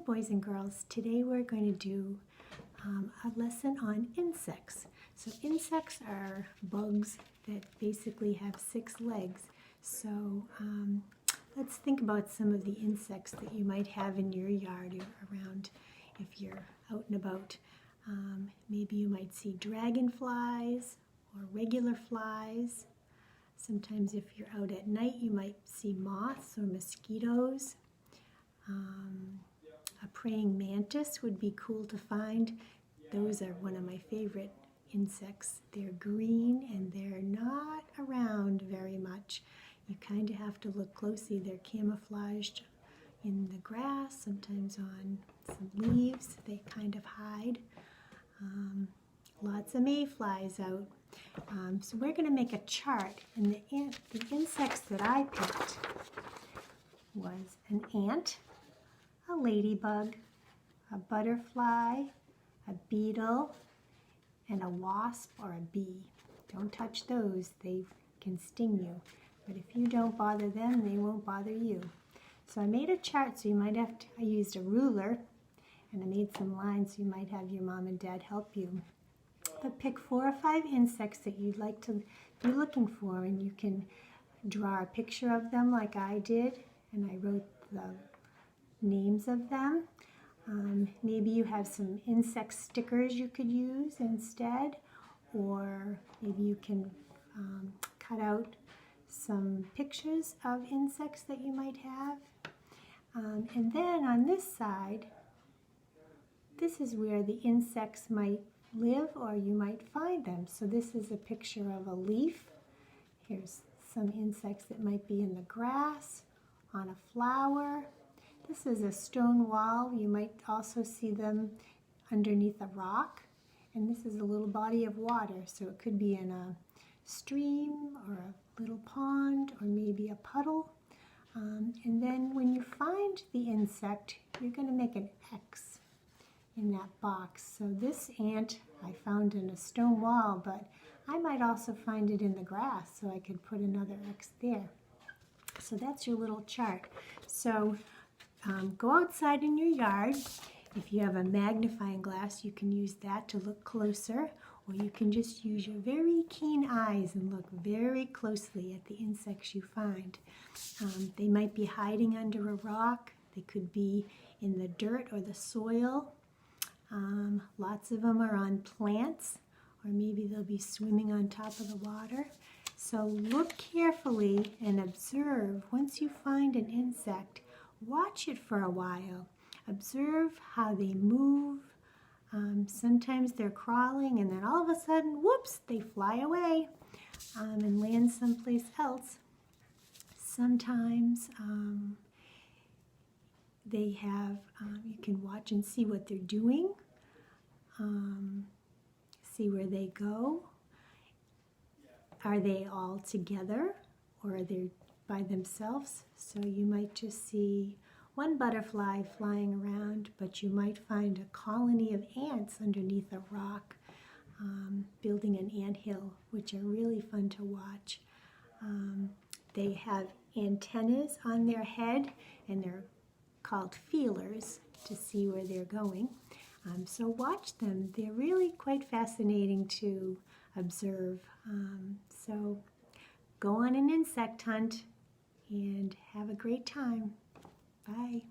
boys and girls. Today we're going to do a lesson on insects. So insects are bugs that basically have 6 legs. So let's think about some of the insects that you might have in your yard or around if you're out and about. Maybe you might see dragonflies or regular flies. Sometimes if you're out at night you might see moths or mosquitoes. A praying mantis would be cool to find. Those are one of my favorite insects. They're green and they're not around very much. You kind of have to look closely. They're camouflaged in the grass, sometimes on some leaves. They kind of hide. Lots of mayflies out. So we're going to make a chart, and the insects that I picked was an ant, a ladybug, a butterfly, a beetle, and a wasp or a bee. Don't touch those, they can sting you. But if you don't bother them, they won't bother you. So I made a chart, so you might have to, I used a ruler, and I made some lines, so you might have your mom and dad help you. But pick 4 or 5 insects that you'd like to be looking for, and you can draw a picture of them like I did, and I wrote the names of them. Maybe you have some insect stickers you could use instead, or maybe you can cut out some pictures of insects that you might have. And then on this side, this is where the insects might live or you might find them. So this is a picture of a leaf. Here's some insects that might be in the grass, on a flower. This is a stone wall. You might also see them underneath a rock. And this is a little body of water. So it could be in a stream or a little pond or maybe a puddle. And then when you find the insect, you're going to make an X in that box. So this ant I found in a stone wall, but I might also find it in the grass, so I could put another X there. So that's your little chart. So go outside in your yard. If you have a magnifying glass, you can use that to look closer, or you can just use your very keen eyes and look very closely at the insects you find. They might be hiding under a rock. They could be in the dirt or the soil. Lots of them are on plants, or maybe they'll be swimming on top of the water. So look carefully and observe. Once you find an insect, watch it for a while. Observe how they move. Sometimes they're crawling and then all of a sudden, whoops, they fly away and land someplace else. Sometimes they have, you can watch and see what they're doing, see where they go. Are they all together or are they by themselves? So you might just see one butterfly flying around, but you might find a colony of ants underneath a rock building an anthill, which are really fun to watch. They have antennas on their head, and they're called feelers to see where they're going. So watch them. They're really quite fascinating to observe. So go on an insect hunt and have a great time. Bye.